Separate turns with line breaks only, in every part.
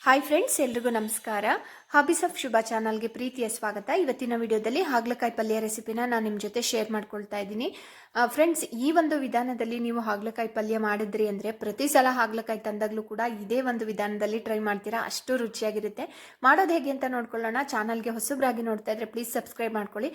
Hi friends, ಎಲ್ರಿಗೂ ನಮಸ್ಕಾರ. Hobbies of ಶುಭ ಚಾನಲ್ಗೆ ಪ್ರೀತಿಯ ಸ್ವಾಗತ. ಇವತ್ತಿನ ವಿಡಿಯೋದಲ್ಲಿ ಹಾಗಲಕಾಯಿ ಪಲ್ಯ ರೆಸಿಪಿನ ನಾನು ನಿಮ್ಮ ಜೊತೆ ಶೇರ್ ಮಾಡ್ಕೊಳ್ತಾ ಇದ್ದೀನಿ. ಫ್ರೆಂಡ್ಸ್, ಈ ಒಂದು ವಿಧಾನದಲ್ಲಿ ನೀವು ಹಾಗಲಕಾಯಿ ಪಲ್ಯ ಮಾಡಿದ್ರಿ ಅಂದರೆ ಪ್ರತಿ ಸಲ ಹಾಗಲಕಾಯಿ ತಂದಾಗಲೂ ಕೂಡ ಇದೇ ಒಂದು ವಿಧಾನದಲ್ಲಿ ಟ್ರೈ ಮಾಡ್ತೀರಾ. ಅಷ್ಟು ರುಚಿಯಾಗಿರುತ್ತೆ. ಮಾಡೋದು ಹೇಗೆ ಅಂತ ನೋಡ್ಕೊಳ್ಳೋಣ. ಚಾನಲ್ಗೆ ಹೊಸಬ್ರಾಗಿ ನೋಡ್ತಾ ಇದ್ರೆ ಪ್ಲೀಸ್ ಸಬ್ಸ್ಕ್ರೈಬ್ ಮಾಡ್ಕೊಳ್ಳಿ.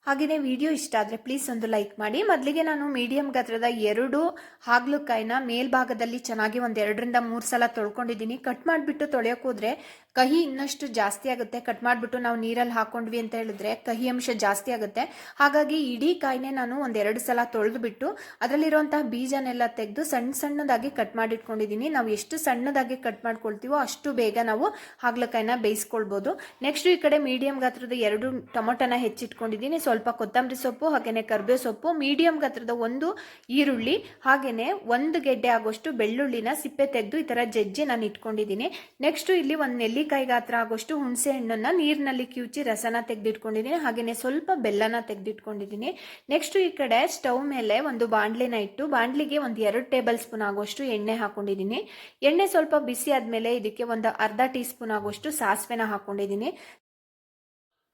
ಹಾಗೆಯೇ ವಿಡಿಯೋ ಇಷ್ಟ ಆದರೆ ಪ್ಲೀಸ್ ಒಂದು ಲೈಕ್ ಮಾಡಿ. ಮೊದಲಿಗೆ ನಾನು ಮೀಡಿಯಂ ಗಾತ್ರದ 2 ಹಾಗಲಕಾಯಿನ ಮೇಲ್ಭಾಗದಲ್ಲಿ ಚೆನ್ನಾಗಿ ಒಂದು 2-3 ಸಲ ತೊಳ್ಕೊಂಡಿದ್ದೀನಿ. ಕಟ್ ಮಾಡಿಬಿಟ್ಟು ತೊಳೆಯೋಕೆ ಹೋದರೆ ಕಹಿ ಇನ್ನಷ್ಟು ಜಾಸ್ತಿ ಆಗುತ್ತೆ. ಕಟ್ ಮಾಡಿಬಿಟ್ಟು ನಾವು ನೀರಲ್ಲಿ ಹಾಕೊಂಡ್ವಿ ಅಂತ ಹೇಳಿದ್ರೆ ಕಹಿ ಅಂಶ ಜಾಸ್ತಿ ಆಗುತ್ತೆ. ಹಾಗಾಗಿ ಇಡೀ ಕಾಯಿನೇ ನಾನು 1-2 ಸಲ ತೊಳೆದುಬಿಟ್ಟು ಅದರಲ್ಲಿರುವಂತಹ ಬೀಜನೆಲ್ಲ ತೆಗೆದು ಸಣ್ಣದಾಗಿ ಕಟ್ ಮಾಡಿಟ್ಕೊಂಡಿದ್ದೀನಿ. ನಾವು ಎಷ್ಟು ಸಣ್ಣದಾಗಿ ಕಟ್ ಮಾಡ್ಕೊಳ್ತೀವೋ ಅಷ್ಟು ಬೇಗ ನಾವು ಹಾಗಲಕಾಯಿನ ಬೇಯಿಸ್ಕೊಳ್ಬೋದು. ನೆಕ್ಸ್ಟ್ ಈ ಕಡೆ ಮೀಡಿಯಂ ಗಾತ್ರದ 2 ಟೊಮೊಟೊನ ಹೆಚ್ಚಿಟ್ಕೊಂಡಿದ್ದೀನಿ. ಸ್ವಲ್ಪ ಕೊತ್ತಂಬರಿ ಸೊಪ್ಪು, ಹಾಗೇನೆ ಕರ್ಬೇವು ಸೊಪ್ಪು, ಮೀಡಿಯಂ ಗಾತ್ರದ 1 ಈರುಳ್ಳಿ, ಹಾಗೇನೆ 1 ಗೆಡ್ಡೆ ಆಗೋಷ್ಟು ಬೆಳ್ಳುಳ್ಳಿನ ಸಿಪ್ಪೆ ತೆಗೆದು ಈ ತರ ಜಜ್ಜಿ ನಾನು ಇಟ್ಕೊಂಡಿದ್ದೀನಿ. ನೆಕ್ಸ್ಟ್ ಇಲ್ಲಿ 1 ನೆಲ್ಲಿಕಾಯಿ ಗಾತ್ರ ಆಗೋಷ್ಟು ಹುಣಸೆ ಹಣ್ಣನ್ನ ನೀರಿನಲ್ಲಿ ಕಿವುಚಿ ರಸನ ತೆಗೆದಿಟ್ಕೊಂಡಿದ್ದೀನಿ. ಹಾಗೇನೆ ಸ್ವಲ್ಪ ಬೆಲ್ಲನ ತೆಗೆದಿಟ್ಕೊಂಡಿದ್ದೀನಿ. ನೆಕ್ಸ್ಟ್ ಈ ಕಡೆ ಸ್ಟವ್ ಮೇಲೆ ಒಂದು ಬಾಣಲೆನ ಇಟ್ಟು ಬಾಣಲಿಗೆ 1-2 ಟೇಬಲ್ ಸ್ಪೂನ್ ಆಗೋಷ್ಟು ಎಣ್ಣೆ ಹಾಕೊಂಡಿದ್ದೀನಿ. ಎಣ್ಣೆ ಸ್ವಲ್ಪ ಬಿಸಿ ಆದ್ಮೇಲೆ ಇದಕ್ಕೆ ಒಂದು ಅರ್ಧ ಟೀ ಸ್ಪೂನ್ ಆಗೋಷ್ಟು ಸಾಸಿವೆನ ಹಾಕೊಂಡಿದ್ದೀನಿ.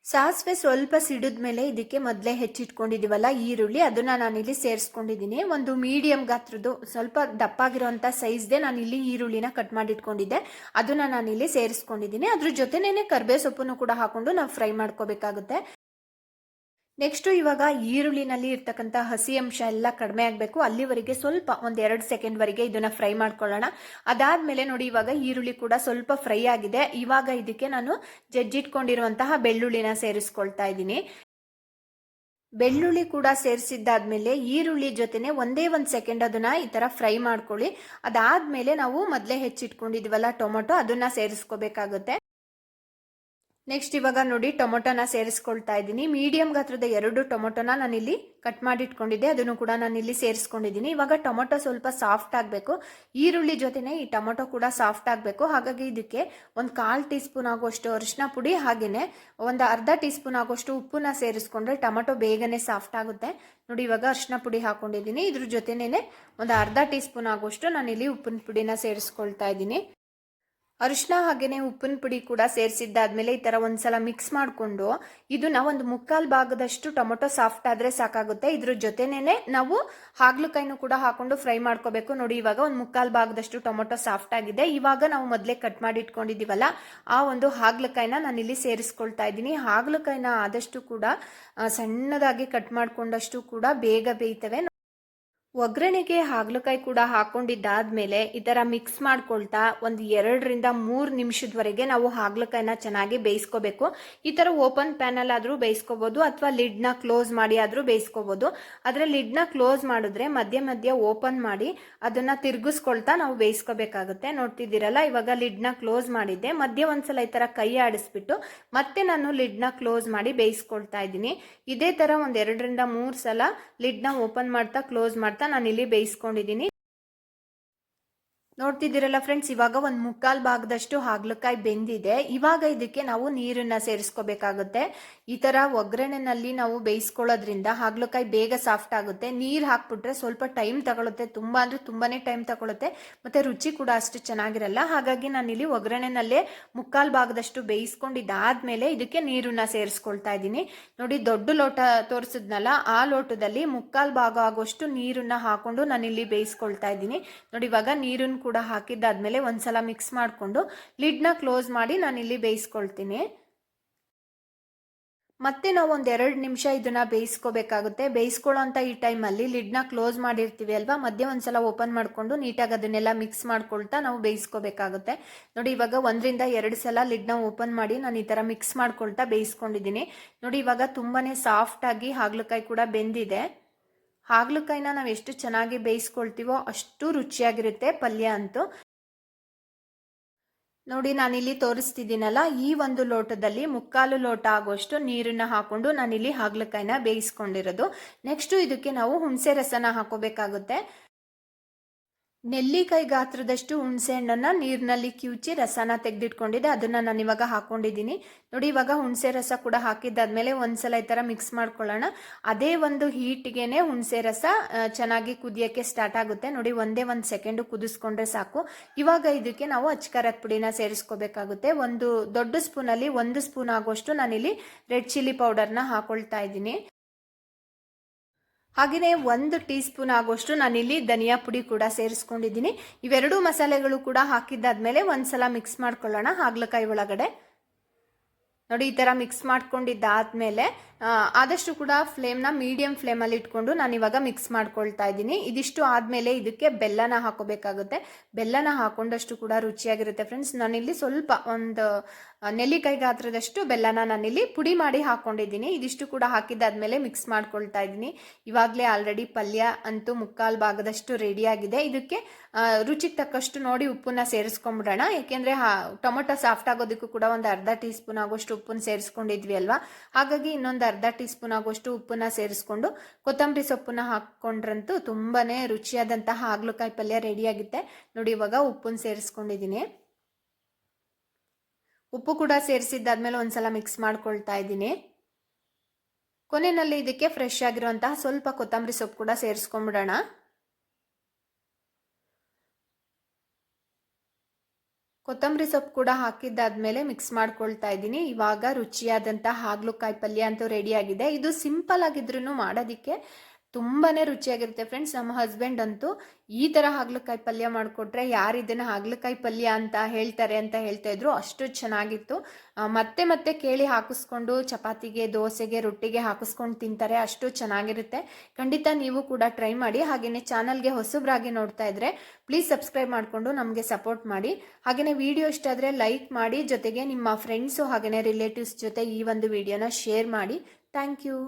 ಸಾಸಿವೆ ಸ್ವಲ್ಪ ಸಿಡಿದ್ಮೇಲೆ ಇದಕ್ಕೆ ಮೊದಲೇ ಹೆಚ್ಚಿಟ್ಕೊಂಡಿದ್ದೀವಲ್ಲ ಈರುಳ್ಳಿ, ಅದನ್ನ ನಾನಿಲ್ಲಿ ಸೇರಿಸ್ಕೊಂಡಿದ್ದೀನಿ. ಒಂದು ಮೀಡಿಯಂ ಗಾತ್ರದ್ದು ಸ್ವಲ್ಪ ದಪ್ಪಾಗಿರುವಂಥ ಸೈಜ್ದೆ ನಾನಿಲ್ಲಿ ಈರುಳ್ಳಿನ ಕಟ್ ಮಾಡಿಟ್ಕೊಂಡಿದ್ದೆ, ಅದನ್ನ ನಾನಿಲ್ಲಿ ಸೇರಿಸ್ಕೊಂಡಿದ್ದೀನಿ. ಅದ್ರ ಜೊತೆನೇನೆ ಕರ್ಬೇವು ಸೊಪ್ಪನ್ನು ಕೂಡ ಹಾಕೊಂಡು ನಾವು ಫ್ರೈ ಮಾಡ್ಕೋಬೇಕಾಗುತ್ತೆ. ನೆಕ್ಸ್ಟ್ ಇವಾಗ ಈರುಳ್ಳಿನಲ್ಲಿ ಇರ್ತಕ್ಕಂಥ ಹಸಿ ಅಂಶ ಎಲ್ಲ ಕಡಿಮೆ ಆಗಬೇಕು. ಅಲ್ಲಿವರೆಗೆ ಸ್ವಲ್ಪ 1-2 ಸೆಕೆಂಡ್ ವರೆಗೆ ಇದನ್ನ ಫ್ರೈ ಮಾಡ್ಕೊಳ್ಳೋಣ. ಅದಾದ್ಮೇಲೆ ನೋಡಿ, ಇವಾಗ ಈರುಳ್ಳಿ ಕೂಡ ಸ್ವಲ್ಪ ಫ್ರೈ ಆಗಿದೆ. ಇವಾಗ ಇದಕ್ಕೆ ನಾನು ಜಜ್ಜಿಟ್ಕೊಂಡಿರುವಂತಹ ಬೆಳ್ಳುಳ್ಳಿನ ಸೇರಿಸ್ಕೊಳ್ತಾ ಇದ್ದೀನಿ. ಬೆಳ್ಳುಳ್ಳಿ ಕೂಡ ಸೇರಿಸಿದ್ದಾದ್ಮೇಲೆ ಈರುಳ್ಳಿ ಜೊತೆನೆ 1 ಸೆಕೆಂಡ್ ಅದನ್ನ ಈ ತರ ಫ್ರೈ ಮಾಡ್ಕೊಳ್ಳಿ. ಅದಾದ್ಮೇಲೆ ನಾವು ಮೊದಲೇ ಹೆಚ್ಚಿಟ್ಕೊಂಡಿದ್ವಲ್ಲ ಟೊಮೊಟೊ, ಅದನ್ನ ಸೇರಿಸ್ಕೋಬೇಕಾಗುತ್ತೆ. ನೆಕ್ಸ್ಟ್ ಇವಾಗ ನೋಡಿ ಟೊಮೊಟೊನ ಸೇರಿಸ್ಕೊಳ್ತಾ ಇದ್ದೀನಿ. ಮೀಡಿಯಂ ಗಾತ್ರದ 2 ಟೊಮೊಟೊನ ನಾನಿಲ್ಲಿ ಕಟ್ ಮಾಡಿಟ್ಕೊಂಡಿದ್ದೆ, ಅದನ್ನು ಕೂಡ ನಾನಿಲ್ಲಿ ಸೇರಿಸ್ಕೊಂಡಿದ್ದೀನಿ. ಇವಾಗ ಟೊಮೊಟೊ ಸ್ವಲ್ಪ ಸಾಫ್ಟ್ ಆಗಬೇಕು. ಈರುಳ್ಳಿ ಜೊತೆನೆ ಈ ಟೊಮೊಟೊ ಕೂಡ ಸಾಫ್ಟ್ ಆಗಬೇಕು. ಹಾಗಾಗಿ ಇದಕ್ಕೆ 1/4 ಟೀ ಸ್ಪೂನ್ ಆಗುವಷ್ಟು ಅರಿಶಿನ ಪುಡಿ, ಹಾಗೇನೆ ಒಂದು ಅರ್ಧ ಟೀ ಸ್ಪೂನ್ ಆಗುವಷ್ಟು ಉಪ್ಪನ್ನ ಸೇರಿಸ್ಕೊಂಡ್ರೆ ಟೊಮೊಟೊ ಬೇಗನೆ ಸಾಫ್ಟ್ ಆಗುತ್ತೆ. ನೋಡಿ, ಇವಾಗ ಅರಿಶಿನ ಪುಡಿ ಹಾಕೊಂಡಿದ್ದೀನಿ. ಇದ್ರ ಜೊತೆನೇನೆ ಒಂದು ಅರ್ಧ ಟೀ ಸ್ಪೂನ್ ಆಗುವಷ್ಟು ನಾನಿಲ್ಲಿ ಉಪ್ಪಿನ ಪುಡಿನ ಸೇರಿಸ್ಕೊಳ್ತಾ ಇದ್ದೀನಿ. ಅರಿಶಿನ ಹಾಗೇನೆ ಉಪ್ಪಿನ ಪುಡಿ ಕೂಡ ಸೇರಿಸಿದ್ದಾದ್ಮೇಲೆ ಈ ತರ ಒಂದ್ಸಲ ಮಿಕ್ಸ್ ಮಾಡಿಕೊಂಡು ಇದನ್ನ 1/4 ಭಾಗದಷ್ಟು ಟೊಮೊಟೊ ಸಾಫ್ಟ್ ಆದ್ರೆ ಸಾಕಾಗುತ್ತೆ. ಇದ್ರ ಜೊತೆನೇನೆ ನಾವು ಹಾಗಲಕಾಯಿನೂ ಕೂಡ ಹಾಕೊಂಡು ಫ್ರೈ ಮಾಡ್ಕೋಬೇಕು. ನೋಡಿ, ಇವಾಗ 1/4 ಭಾಗದಷ್ಟು ಟೊಮೊಟೊ ಸಾಫ್ಟ್ ಆಗಿದೆ. ಇವಾಗ ನಾವು ಮೊದಲೇ ಕಟ್ ಮಾಡಿ ಇಟ್ಕೊಂಡಿದೀವಲ್ಲ ಆ ಒಂದು ಹಾಗಲಕಾಯಿನ ನಾನಿಲ್ಲಿ ಸೇರಿಸ್ಕೊಳ್ತಾ ಇದ್ದೀನಿ. ಹಾಗಲಕಾಯಿನ ಆದಷ್ಟು ಕೂಡ ಸಣ್ಣದಾಗಿ ಕಟ್ ಮಾಡ್ಕೊಂಡಷ್ಟು ಕೂಡ ಬೇಗ ಬೇಯ್ತವೆ. ಒಗ್ಗರಣೆಗೆ ಹಾಗಲಕಾಯಿ ಕೂಡ ಹಾಕೊಂಡಿದ್ದಾದ್ಮೇಲೆ ಈ ತರ ಮಿಕ್ಸ್ ಮಾಡ್ಕೊಳ್ತಾ 2-3 ನಿಮಿಷದವರೆಗೆ ನಾವು ಹಾಗಲಕಾಯಿನ ಚೆನ್ನಾಗಿ ಬೇಯಿಸ್ಕೋಬೇಕು. ಈ ತರ ಓಪನ್ ಪ್ಯಾನಲ್ ಆದ್ರೂ ಬೇಯಿಸ್ಕೋಬಹುದು ಅಥವಾ ಲಿಡ್ ನ ಕ್ಲೋಸ್ ಮಾಡಿ ಆದ್ರೂ ಬೇಯಿಸ್ಕೋಬಹುದು. ಆದ್ರೆ ಲಿಡ್ ನ ಕ್ಲೋಸ್ ಮಾಡಿದ್ರೆ ಮಧ್ಯ ಮಧ್ಯ ಓಪನ್ ಮಾಡಿ ಅದನ್ನ ತಿರ್ಗಿಸ್ಕೊಳ್ತಾ ನಾವು ಬೇಯಿಸ್ಕೋಬೇಕಾಗುತ್ತೆ. ನೋಡ್ತಿದ್ದೀರಲ್ಲ, ಇವಾಗ ಲಿಡ್ ನ ಕ್ಲೋಸ್ ಮಾಡಿದ್ದೆ, ಮಧ್ಯ ಒಂದ್ಸಲ ಈ ತರ ಕೈ ಆಡಿಸ್ಬಿಟ್ಟು ಮತ್ತೆ ನಾನು ಲಿಡ್ ನ ಕ್ಲೋಸ್ ಮಾಡಿ ಬೇಯಿಸ್ಕೊಳ್ತಾ ಇದ್ದೀನಿ. ಇದೇ ತರ 2-3 ಸಲ ಲಿಡ್ ನ ಓಪನ್ ಮಾಡ್ತಾ ಕ್ಲೋಸ್ ಮಾಡ್ತಾ ನಾನಿಲ್ಲಿ ಬೇಯಿಸ್ಕೊಂಡಿದ್ದೀನಿ. ನೋಡ್ತಿದ್ದೀರಲ್ಲ ಫ್ರೆಂಡ್ಸ್, ಇವಾಗ 1/4 ಭಾಗದಷ್ಟು ಹಾಗಲಕಾಯಿ ಬೆಂದಿದೆ. ಇವಾಗ ಇದಕ್ಕೆ ನಾವು ನೀರನ್ನ ಸೇರಿಸ್ಕೋಬೇಕಾಗುತ್ತೆ. ಈ ತರ ಒಗ್ಗರಣೆನಲ್ಲಿ ನಾವು ಬೇಯಿಸ್ಕೊಳ್ಳೋದ್ರಿಂದ ಹಾಗಲಕಾಯಿ ಬೇಗ ಸಾಫ್ಟ್ ಆಗುತ್ತೆ. ನೀರು ಹಾಕ್ಬಿಟ್ರೆ ಸ್ವಲ್ಪ ಟೈಮ್ ತಗೊಳುತ್ತೆ, ತುಂಬಾ ಅಂದ್ರೆ ತುಂಬಾನೇ ಟೈಮ್ ತಗೊಳುತ್ತೆ, ಮತ್ತೆ ರುಚಿ ಕೂಡ ಅಷ್ಟು ಚೆನ್ನಾಗಿರಲ್ಲ. ಹಾಗಾಗಿ ನಾನಿಲ್ಲಿ ಒಗ್ಗರಣೆನಲ್ಲೇ 1/4 ಭಾಗದಷ್ಟು ಬೇಯಿಸ್ಕೊಂಡಿದ್ದಾದ್ಮೇಲೆ ಇದಕ್ಕೆ ನೀರನ್ನ ಸೇರಿಸ್ಕೊಳ್ತಾ ಇದ್ದೀನಿ. ನೋಡಿ, ದೊಡ್ಡ ಲೋಟ ತೋರಿಸಿದ್ನಲ್ಲ ಆ ಲೋಟದಲ್ಲಿ 1/4 ಭಾಗ ಆಗೋಷ್ಟು ನೀರನ್ನ ಹಾಕೊಂಡು ನಾನಿಲ್ಲಿ ಬೇಯಿಸ್ಕೊಳ್ತಾ ಇದ್ದೀನಿ. ನೋಡಿ, ಇವಾಗ ನೀರನ್ನು ಕೂಡ ಹಾಕಿದ್ದಾದ್ಮೇಲೆ ಒಂದ್ಸಲ ಮಿಕ್ಸ್ ಮಾಡಿಕೊಂಡು ಲಿಡ್ ನ ಕ್ಲೋಸ್ ಮಾಡಿ ನಾನಿಲ್ಲಿ ಬೇಯಿಸ್ಕೊಳ್ತೀನಿ. ಮತ್ತೆ ನಾವು 1-2 ನಿಮಿಷ ಇದನ್ನ ಬೇಯಿಸ್ಕೋಬೇಕಾಗುತ್ತೆ. ಬೇಯಿಸ್ಕೊಳ್ಳೋಂಥ ಈ ಟೈಮಲ್ಲಿ ಲಿಡ್ ನ ಕ್ಲೋಸ್ ಮಾಡಿರ್ತೀವಿ ಅಲ್ವಾ, ಮಧ್ಯೆ ಒಂದ್ಸಲ ಓಪನ್ ಮಾಡ್ಕೊಂಡು ನೀಟಾಗಿ ಅದನ್ನೆಲ್ಲ ಮಿಕ್ಸ್ ಮಾಡ್ಕೊಳ್ತಾ ನಾವು ಬೇಯಿಸ್ಕೋಬೇಕಾಗುತ್ತೆ. ನೋಡಿ, ಇವಾಗ 1-2 ಸಲ ಲಿಡ್ ನ ಓಪನ್ ಮಾಡಿ ನಾನು ಈ ತರ ಮಿಕ್ಸ್ ಮಾಡ್ಕೊಳ್ತಾ ಬೇಯಿಸ್ಕೊಂಡಿದ್ದೀನಿ. ನೋಡಿ, ಇವಾಗ ತುಂಬಾನೇ ಸಾಫ್ಟ್ ಆಗಿ ಹಾಗಲಕಾಯಿ ಕೂಡ ಬೆಂದಿದೆ. ಹಾಗಲಕಾಯಿನ ನಾವು ಎಷ್ಟು ಚೆನ್ನಾಗಿ ಬೇಯಿಸ್ಕೊಳ್ತೀವೋ ಅಷ್ಟು ರುಚಿಯಾಗಿರುತ್ತೆ ಪಲ್ಯ ಅಂತೂ. ನೋಡಿ, ನಾನಿಲ್ಲಿ ತೋರಿಸ್ತಿದ್ದೀನಲ್ಲ, ಈ ಒಂದು ಲೋಟದಲ್ಲಿ 1/4 ಲೋಟ ಆಗುವಷ್ಟು ನೀರನ್ನ ಹಾಕೊಂಡು ನಾನಿಲ್ಲಿ ಹಾಗಲಕಾಯಿನ ಬೇಯಿಸ್ಕೊಂಡಿರೋದು. ನೆಕ್ಸ್ಟ್ ಇದಕ್ಕೆ ನಾವು ಹುಣಸೆ ರಸನ ಹಾಕೋಬೇಕಾಗುತ್ತೆ. ನೆಲ್ಲಿಕಾಯಿ ಗಾತ್ರದಷ್ಟು ಹುಣಸೆ ಹಣ್ಣನ್ನು ನೀರಿನಲ್ಲಿ ಕಿವುಚಿ ರಸನ ತೆಗೆದಿಟ್ಕೊಂಡಿದ್ದೆ, ಅದನ್ನು ನಾನು ಇವಾಗ ಹಾಕ್ಕೊಂಡಿದ್ದೀನಿ. ನೋಡಿ, ಇವಾಗ ಹುಣಸೆ ರಸ ಕೂಡ ಹಾಕಿದ್ದಾದ್ಮೇಲೆ ಒಂದ್ಸಲ ಈ ಥರ ಮಿಕ್ಸ್ ಮಾಡ್ಕೊಳ್ಳೋಣ. ಅದೇ ಒಂದು ಹೀಟ್ಗೆನೆ ಹುಣಸೆ ರಸ ಚೆನ್ನಾಗಿ ಕುದಿಯೋಕ್ಕೆ ಸ್ಟಾರ್ಟ್ ಆಗುತ್ತೆ. ನೋಡಿ, ಒಂದೇ ಒಂದು ಸೆಕೆಂಡು ಕುದಿಸ್ಕೊಂಡ್ರೆ ಸಾಕು. ಇವಾಗ ಇದಕ್ಕೆ ನಾವು ಅಚ್ಕಾರದ ಪುಡಿನ ಸೇರಿಸ್ಕೋಬೇಕಾಗುತ್ತೆ. ಒಂದು ದೊಡ್ಡ ಸ್ಪೂನಲ್ಲಿ 1 ಸ್ಪೂನ್ ಆಗೋಷ್ಟು ನಾನಿಲ್ಲಿ ರೆಡ್ ಚಿಲ್ಲಿ ಪೌಡರ್ನ ಹಾಕೊಳ್ತಾ ಇದ್ದೀನಿ. ಹಾಗೆಯೇ 1 ಟೀ ಸ್ಪೂನ್ ಆಗೋಷ್ಟು ನಾನಿಲ್ಲಿ ಧನಿಯಾ ಪುಡಿ ಕೂಡ ಸೇರಿಸ್ಕೊಂಡಿದ್ದೀನಿ. ಇವೆರಡೂ ಮಸಾಲೆಗಳು ಕೂಡ ಹಾಕಿದ್ದಾದ್ಮೇಲೆ ಒಂದ್ಸಲ ಮಿಕ್ಸ್ ಮಾಡ್ಕೊಳ್ಳೋಣ ಹಾಗಲಕಾಯಿ ಒಳಗಡೆ. ನೋಡಿ, ಈ ಥರ ಮಿಕ್ಸ್ ಮಾಡ್ಕೊಂಡಿದ್ದಾದ್ಮೇಲೆ ಆದಷ್ಟು ಕೂಡ ಫ್ಲೇಮ್ನ ಮೀಡಿಯಂ ಫ್ಲೇಮಲ್ಲಿ ಇಟ್ಕೊಂಡು ನಾನು ಇವಾಗ ಮಿಕ್ಸ್ ಮಾಡ್ಕೊಳ್ತಾ ಇದ್ದೀನಿ. ಇದಿಷ್ಟು ಆದಮೇಲೆ ಇದಕ್ಕೆ ಬೆಲ್ಲನ ಹಾಕೋಬೇಕಾಗುತ್ತೆ. ಬೆಲ್ಲನ ಹಾಕೊಂಡಷ್ಟು ಕೂಡ ರುಚಿಯಾಗಿರುತ್ತೆ ಫ್ರೆಂಡ್ಸ್. ನಾನಿಲ್ಲಿ ಸ್ವಲ್ಪ ಒಂದು ನೆಲ್ಲಿಕಾಯಿ ಗಾತ್ರದಷ್ಟು ಬೆಲ್ಲನ ನಾನಿಲ್ಲಿ ಪುಡಿ ಮಾಡಿ ಹಾಕೊಂಡಿದ್ದೀನಿ. ಇದಿಷ್ಟು ಕೂಡ ಹಾಕಿದ್ದಾದ್ಮೇಲೆ ಮಿಕ್ಸ್ ಮಾಡ್ಕೊಳ್ತಾ ಇದ್ದೀನಿ. ಇವಾಗಲೇ ಆಲ್ರೆಡಿ ಪಲ್ಯ ಅಂತೂ ಮುಕ್ಕಾಲು ಭಾಗದಷ್ಟು ರೆಡಿಯಾಗಿದೆ. ಇದಕ್ಕೆ ರುಚಿಗೆ ತಕ್ಕಷ್ಟು ನೋಡಿ ಉಪ್ಪನ್ನ ಸೇರಿಸ್ಕೊಂಡ್ಬಿಡೋಣ. ಯಾಕೆಂದರೆ ಟೊಮೊಟೊ ಸಾಫ್ಟ್ ಆಗೋದಕ್ಕೂ ಕೂಡ ಒಂದು ಅರ್ಧ ಟೀ ಸ್ಪೂನ್ ಆಗೋಷ್ಟು ಉಪ್ಪನ್ನು ಸೇರಿಸ್ಕೊಂಡಿದ್ವಿ ಅಲ್ವಾ. ಹಾಗಾಗಿ ಇನ್ನೊಂದು ಅರ್ಧ ಟೀ ಸ್ಪೂನ್ ಆಗೋಷ್ಟು ಉಪ್ಪನ್ನ ಸೇರಿಸ್ಕೊಂಡು ಕೊತ್ತಂಬರಿ ಸೊಪ್ಪನ್ನ ಹಾಕ್ಕೊಂಡ್ರಂತೂ ತುಂಬಾನೇ ರುಚಿಯಾದಂತಹ ಹಾಗಲಕಾಯಿ ಪಲ್ಯ ರೆಡಿಯಾಗುತ್ತೆ. ನೋಡಿ, ಇವಾಗ ಉಪ್ಪನ್ನು ಸೇರಿಸ್ಕೊಂಡಿದ್ದೀನಿ. ಉಪ್ಪು ಕೂಡ ಸೇರಿಸಿದ್ದಾದ್ಮೇಲೆ ಒಂದ್ಸಲ ಮಿಕ್ಸ್ ಮಾಡ್ಕೊಳ್ತಾ ಇದ್ದೀನಿ. ಕೊನೆಯಲ್ಲಿ ಇದಕ್ಕೆ ಫ್ರೆಶ್ ಆಗಿರುವಂತಹ ಸ್ವಲ್ಪ ಕೊತ್ತಂಬರಿ ಸೊಪ್ಪು ಕೂಡ ಸೇರಿಸ್ಕೊಂಡ್ಬಿಡೋಣ. ಕೊತ್ತಂಬರಿ ಸೊಪ್ಪು ಕೂಡ ಹಾಕಿದ್ದಾದ್ಮೇಲೆ ಮಿಕ್ಸ್ ಮಾಡ್ಕೊಳ್ತಾ ಇದ್ದೀನಿ. ಇವಾಗ ರುಚಿಯಾದಂತಹ ಹಾಗಲಕಾಯಿ ಪಲ್ಯ ಅಂತೂ ರೆಡಿಯಾಗಿದೆ. ಇದು ಸಿಂಪಲ್ ಆಗಿದ್ರೂ ಮಾಡೋದಕ್ಕೆ ತುಂಬಾನೇ ರುಚಿಯಾಗಿರುತ್ತೆ ಫ್ರೆಂಡ್ಸ್. ನಮ್ಮ ಹಸ್ಬೆಂಡ್ ಅಂತೂ ಈ ಥರ ಹಾಗಲಕಾಯಿ ಪಲ್ಯ ಮಾಡಿಕೊಟ್ರೆ ಯಾರು ಇದನ್ನು ಹಾಗಲಕಾಯಿ ಪಲ್ಯ ಅಂತ ಹೇಳ್ತಾರೆ ಅಂತ ಹೇಳ್ತಾ ಇದ್ರು. ಅಷ್ಟು ಚೆನ್ನಾಗಿತ್ತು. ಮತ್ತೆ ಮತ್ತೆ ಕೇಳಿ ಹಾಕಿಸ್ಕೊಂಡು ಚಪಾತಿಗೆ, ದೋಸೆಗೆ, ರೊಟ್ಟಿಗೆ ಹಾಕಿಸ್ಕೊಂಡು ತಿಂತಾರೆ. ಅಷ್ಟು ಚೆನ್ನಾಗಿರುತ್ತೆ. ಖಂಡಿತ ನೀವು ಕೂಡ ಟ್ರೈ ಮಾಡಿ. ಹಾಗೆಯೇ ಚಾನಲ್ಗೆ ಹೊಸಬ್ರಾಗಿ ನೋಡ್ತಾ ಇದ್ರೆ ಪ್ಲೀಸ್ ಸಬ್ಸ್ಕ್ರೈಬ್ ಮಾಡಿಕೊಂಡು ನಮಗೆ ಸಪೋರ್ಟ್ ಮಾಡಿ. ಹಾಗೆಯೇ ವಿಡಿಯೋ ಇಷ್ಟ ಆದರೆ ಲೈಕ್ ಮಾಡಿ, ಜೊತೆಗೆ ನಿಮ್ಮ ಫ್ರೆಂಡ್ಸು ಹಾಗೆಯೇ ರಿಲೇಟಿವ್ಸ್ ಜೊತೆ ಈ ಒಂದು ವಿಡಿಯೋನ ಶೇರ್ ಮಾಡಿ. Thank you.